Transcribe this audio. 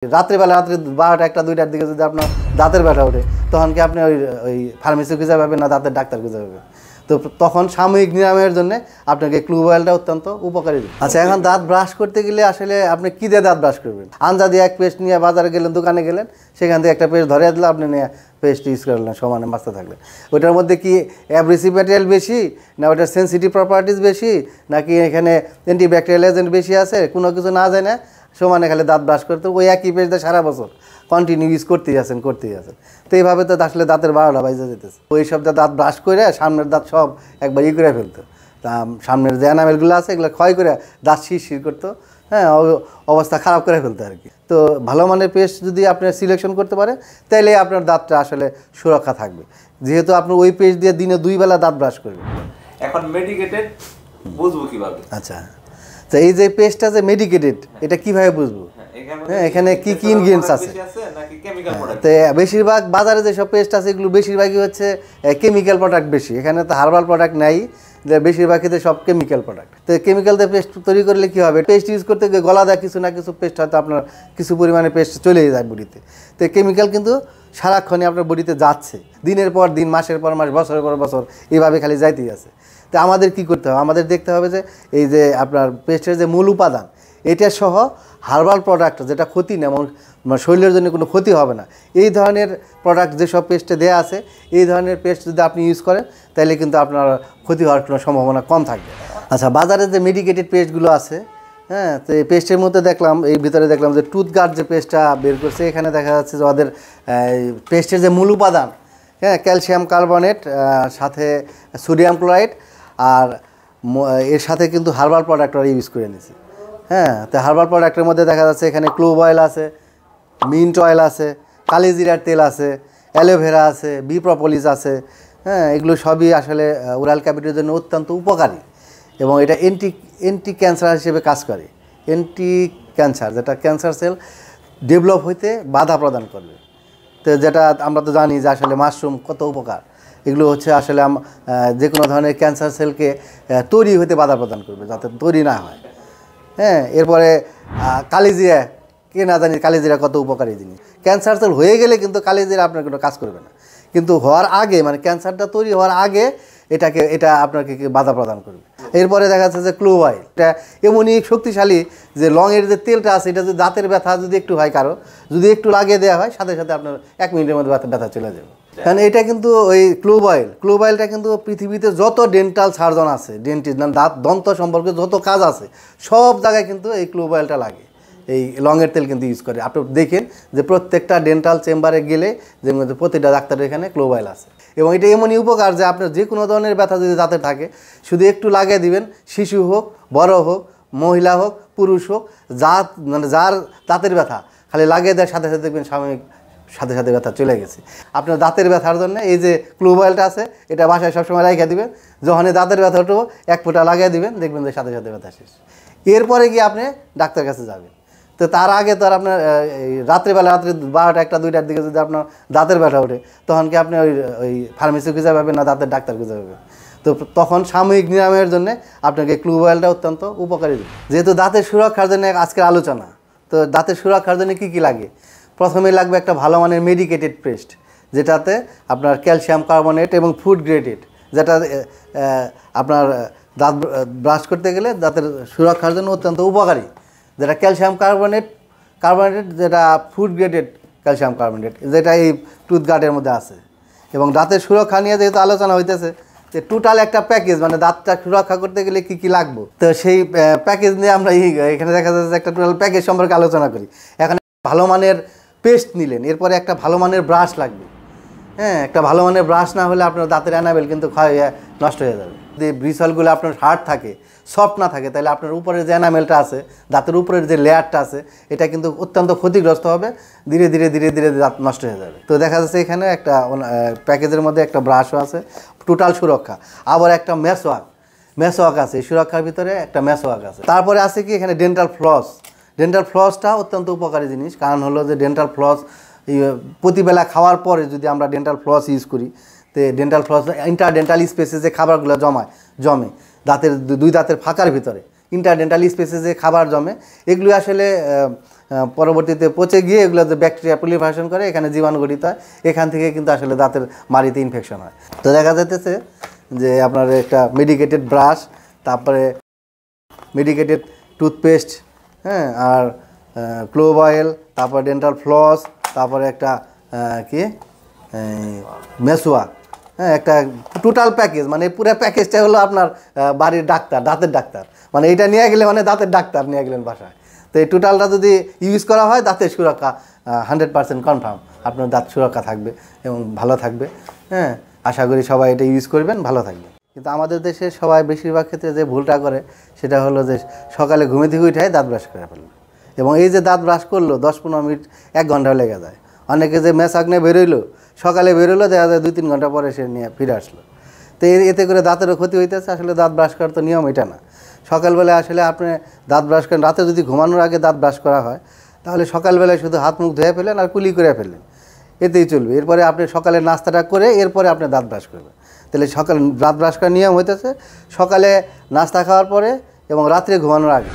রাত্রিবেলা রাত্রি 12টা 1টা 2টার দিকে যদি আপনার দাঁতের ব্যথা ওঠে তখন কি আপনি ওই ফার্মেসি খুঁজে পাবেন না দাঁতের ডাক্তার খুঁজে পাবেন? তো তখন সাময়িক নিরাময়ের জন্য আপনাকে ক্লুভ অয়েলটা অত্যন্ত উপকারী। আচ্ছা, এখন দাঁত ব্রাশ করতে গেলে আসলে আপনি কী দিয়ে দাঁত ব্রাশ করবেন? আঞ্জা দিয়ে এক পেস্ট নিয়ে বাজারে গেলেন, দোকানে গেলেন, সেখান থেকে একটা পেস্ট ধরে দিলে আপনি নিয়ে পেস্ট ইউজ করলেন, সমানে মাছতে থাকলেন। ওইটার মধ্যে কি অ্যাব্রেসিভ ম্যাটেরিয়াল বেশি, না ওটার সেন্সিটিভ প্রপার্টিস বেশি, নাকি এখানে অ্যান্টিব্যাকটেরিয়াল এজেন্ট বেশি আছে, কোনো কিছু না যায় না, সমানে খালি দাঁত ব্রাশ করতে ওই একই পেস্ট দিয়ে সারা বছর কন্টিনিউ ইউজ করতেই আছেন। তো এইভাবে তো আসলে দাঁতের 12টা বাজে যেতেছে। ওই সব দাঁত ব্রাশ করে সামনের দাঁত সব একবার করে ফেলতো, তা সামনের যে এনামেলগুলো আছে এগুলো ক্ষয় করে দাঁত শিরশির করতো, হ্যাঁ, অবস্থা খারাপ করে ফেলতো আর কি। তো ভালো মানের পেস্ট যদি আপনি সিলেকশন করতে পারে তাহলে আপনার দাঁতটা আসলে সুরক্ষা থাকবে, যেহেতু আপনি ওই পেস্ট দিয়ে দিনে 2 বেলা দাঁত ব্রাশ করবেন। এখন মেডিকেটেড বুঝবো কিভাবে? আচ্ছা, তো এই যে পেস্টটা যে মেডিকেটেড, এটা কিভাবে বুঝবো? হ্যাঁ, এখানে কি কি ইনগ্রিডিয়েন্টস আছে? তো বেশিরভাগ বাজারে যেসব পেস্ট আছে এগুলো বেশিরভাগই হচ্ছে কেমিক্যাল প্রোডাক্ট বেশি, এখানে তো হার্বাল প্রোডাক্ট নাই, বেশিরভাগ ক্ষেত্রে সব কেমিক্যাল প্রোডাক্ট। তো কেমিক্যাল দিয়ে পেস্ট তৈরি করলে কী হবে, পেস্ট ইউজ করতে গিয়ে গলা দেয় কিছু না কিছু পেস্ট হয়তো আপনার কিছু পরিমাণে পেস্ট চলেই যায় বডিতে। তো কেমিক্যাল কিন্তু সারাক্ষণই আপনার বডিতে যাচ্ছে, দিনের পর দিন, মাসের পর মাস, বছরের পর বছর, এইভাবে খালি যাইতেই আছে। তো আমাদের কি করতে হবে? আমাদের দেখতে হবে যে এই যে আপনার পেস্টের যে মূল উপাদান, এটা সহ হার্বাল প্রোডাক্ট যেটা ক্ষতি না, এবং শরীরের জন্য কোনো ক্ষতি হবে না, এই ধরনের প্রোডাক্ট যেসব পেস্টে দেওয়া আছে, এই ধরনের পেস্ট যদি আপনি ইউজ করেন তাহলে কিন্তু আপনার ক্ষতি হওয়ার কোনো সম্ভাবনা কম থাকবে। আচ্ছা, বাজারে যে মেডিকেটেড পেস্টগুলো আছে, হ্যাঁ, তো এই পেস্টের মধ্যে দেখলাম, এই ভিতরে দেখলাম যে টুথগার্ড যে পেস্টটা বের করছে, এখানে দেখা যাচ্ছে যে ওদের পেস্টের যে মূল উপাদান, হ্যাঁ, ক্যালসিয়াম কার্বনেট, সাথে সোডিয়াম ক্লোরাইড, আর এর সাথে কিন্তু হার্বাল প্রোডাক্ট ওরা ইউজ করে নিয়েছে। হ্যাঁ, তো হার্বাল প্রোডাক্টের মধ্যে দেখা যাচ্ছে এখানে ক্লোভ অয়েল আছে, মিন্ট অয়েল আছে, কালিজিরার তেল আছে, অ্যালোভেরা আছে, বি প্রপোলিস আছে। হ্যাঁ, এগুলো সবই আসলে ওরাল ক্যাভিটির জন্য অত্যন্ত উপকারী, এবং এটা অ্যান্টি ক্যান্সার হিসেবে কাজ করে। অ্যান্টি ক্যান্সার, যেটা ক্যান্সার সেল ডেভেলপ হইতে বাধা প্রদান করবে। তো যেটা আমরা তো জানি যে আসলে মাশরুম কত উপকার, এগুলো হচ্ছে আসলে যে কোনো ধরনের ক্যান্সার সেলকে তৈরি হতে বাধা প্রদান করবে, যাতে তৈরি না হয়। হ্যাঁ, এরপরে কালিজিরা, কে না জানি কালিজিরা কত উপকারী জিনিস। ক্যান্সার সেল হয়ে গেলে কিন্তু কালিজিরা আপনার কোনো কাজ করবে না, কিন্তু হওয়ার আগে, মানে ক্যান্সারটা তৈরি হওয়ার আগে এটা আপনাকে বাধা প্রদান করবে। এরপরে দেখা যাচ্ছে যে ক্লোভ অয়েল, এটা এমনই শক্তিশালী যে লংয়ের যে তেলটা আছে, এটা যদি দাঁতের ব্যথা যদি একটু হয় কারো, যদি একটু লাগিয়ে দেওয়া হয়, সাথে সাথে আপনার 1 মিনিটের মধ্যে ব্যথা চলে যাবে। কারণ এটা কিন্তু ওই ক্লোভ অয়েলটা কিন্তু পৃথিবীতে যত ডেন্টাল সার্জন আছে, ডেন্টিস্ট, দন্ত সম্পর্কে যত কাজ আছে, সব জায়গায় কিন্তু এই ক্লোভ অয়েলটা লাগে, এই লংয়ের তেল কিন্তু ইউজ করে। আপনি দেখেন যে প্রত্যেকটা ডেন্টাল চেম্বারে গেলে যে প্রতিটা ডাক্তারের এখানে ক্লোভ অয়েল আছে, এবং এটা এমনই উপকার যে আপনার যে কোনো ধরনের ব্যথা যদি দাঁতে থাকে, শুধু একটু লাগিয়ে দিবেন, শিশু হোক, বড় হোক, মহিলা হোক, পুরুষ হোক, যার দাঁতের ব্যথা খালি লাগিয়ে দেওয়ার সাথে সাথে দেখবেন সাথে সাথে ব্যথা চলে গেছে। আপনার দাঁতের ব্যথার জন্য এই যে ক্লোভ অয়েলটা আছে, এটা বাসায় সবসময় লাগিয়ে দিবেন, যখনই দাঁতের ব্যথা উঠবো 1 ফোঁটা লাগিয়ে দিবেন, দেখবেন যে সাথে সাথে ব্যথা শেষ। এরপরে গিয়ে আপনি ডাক্তার কাছে যাবেন। তো তার আগে তো আর আপনার রাত্রিবেলা রাত্রি 12টা 1টা 2টার দিকে যদি আপনার দাঁতের ব্যথা ওঠে তখন কি আপনি ওই ফার্মেসি খুঁজে পাবেন না দাঁতের ডাক্তার খুঁজে পাবেন? তো তখন সাময়িক নিরাময়ের জন্য আপনাকে ক্লুভ অয়েলটা অত্যন্ত উপকারী। যেহেতু দাঁতের সুরক্ষার জন্য আজকের আলোচনা, তো দাঁতের সুরক্ষার জন্য কী কী লাগে? প্রথমেই লাগবে একটা ভালো মানের মেডিকেটেড পেস্ট, যেটাতে আপনার ক্যালসিয়াম কার্বনেট এবং ফুড গ্রেডেড, যেটা আপনার দাঁত ব্রাশ করতে গেলে দাঁতের সুরক্ষার জন্য অত্যন্ত উপকারী, যেটা ক্যালসিয়াম কার্বনেট, যেটা ফুড গ্রেডেড ক্যালসিয়াম কার্বনেট, যেটা এই টুথগার্ডের মধ্যে আছে। এবং দাঁতের সুরক্ষা নিয়ে যেহেতু আলোচনা হইতেছে, যে টোটাল একটা প্যাকেজ, মানে দাঁতটা সুরক্ষা করতে গেলে কী কী লাগবে, তো সেই প্যাকেজ নিয়ে আমরা এখানে দেখা যাচ্ছে একটা টোটাল প্যাকেজ সম্পর্কে আলোচনা করি। এখানে ভালো মানের পেস্ট নিলেন, এরপরে একটা ভালো মানের ব্রাশ লাগবে। হ্যাঁ, একটা ভালো মানের ব্রাশ না হলে আপনার দাঁতের এনামেল কিন্তু নষ্ট হয়ে যাবে। যদি ব্রিসলগুলো আপনার হার্ড থাকে, সফট না থাকে, তাহলে আপনার উপরের যে এনামেলটা আছে, দাঁতের উপরের যে লেয়ারটা আছে, এটা কিন্তু অত্যন্ত ক্ষতিগ্রস্ত হবে, ধীরে ধীরে ধীরে ধীরে দাঁত নষ্ট হয়ে যাবে। তো দেখা যাচ্ছে এখানে একটা প্যাকেজের মধ্যে একটা ব্রাশও আছে, টোটাল সুরক্ষা, আবার একটা মেসওয়াক আছে, এই সুরক্ষার ভিতরে একটা মেসওয়াক আছে। তারপরে আছে কি এখানে ডেন্টাল ফ্লসটা অত্যন্ত উপকারী জিনিস। কারণ হলো যে ডেন্টাল ফ্লস প্রতিবেলা খাওয়ার পরে যদি আমরা ডেন্টাল ফ্লস ইউজ করি, তো ডেন্টাল ফ্লস ইন্টারডেন্টাল স্পেসে যে খাবারগুলো জমে দাঁতের 2 দাঁতের ফাঁকার ভিতরে, ইন্টারডেন্টাল স্পেসে যে খাবার জমে, এগুলো আসলে পরবর্তীতে পচে গিয়ে এগুলো যে ব্যাকটেরিয়া পলিফারেশন করে, এখানে জীবাণু গঠিত হয়, এখান থেকে কিন্তু আসলে দাঁতের মাড়িতে ইনফেকশন হয়। তো দেখা যাইতেছে যে আপনার একটা মেডিকেটেড ব্রাশ, তারপরে মেডিকেটেড টুথপেস্ট, হ্যাঁ, আর ক্লোভ অয়েল, তারপরে ডেন্টাল ফ্লস, তারপরে একটা কি মেসোয়া, হ্যাঁ, একটা টোটাল প্যাকেজ, মানে পুরো প্যাকেজটা হলো আপনার বাড়ির ডাক্তার, দাঁতের ডাক্তার, মানে এটা নিয়ে গেলে মানে দাঁতের ডাক্তার নিয়ে গেলেন বাসায়। তো এই টোটালটা যদি ইউজ করা হয়, দাঁতের সুরক্ষা 100% কনফার্ম, আপনার দাঁত সুরক্ষা থাকবে এবং ভালো থাকবে। হ্যাঁ, আশা করি সবাই এটা ইউজ করবেন, ভালো থাকবে। কিন্তু আমাদের দেশে সবাই বেশিরভাগ ক্ষেত্রে যে ভুলটা করে সেটা হলো যে সকালে ঘুমে থেকে উঠে দাঁত ব্রাশ করে ফেলবে, এবং এই যে দাঁত ব্রাশ করলো 10-15 মিনিট 1 ঘন্টা লেগে যায়। অনেকে যে মেসাক নিয়ে বেরোইলো, সকালে বেরোলো, দেখা যায় 2-3 ঘন্টা পরে সে নিয়ে ফিরে আসলো। তো এতে করে দাঁতেরও ক্ষতি হইতেছে। আসলে দাঁত ব্রাশ করার তো নিয়ম এটা না। সকালবেলায় আসলে আপনি দাঁত ব্রাশ করেন, রাতে যদি ঘুমানোর আগে দাঁত ব্রাশ করা হয় তাহলে সকালবেলায় শুধু হাত মুখ ধুয়ে ফেলেন আর কুলি করে ফেললেন, এতেই চলবে। এরপরে আপনি সকালে নাস্তাটা করে এরপরে আপনি দাঁত ব্রাশ করবেন। তাহলে সকাল দাঁত ব্রাশ করার নিয়ম হইতেছে সকালে নাস্তা খাওয়ার পরে এবং রাত্রে ঘুমানোর আগে।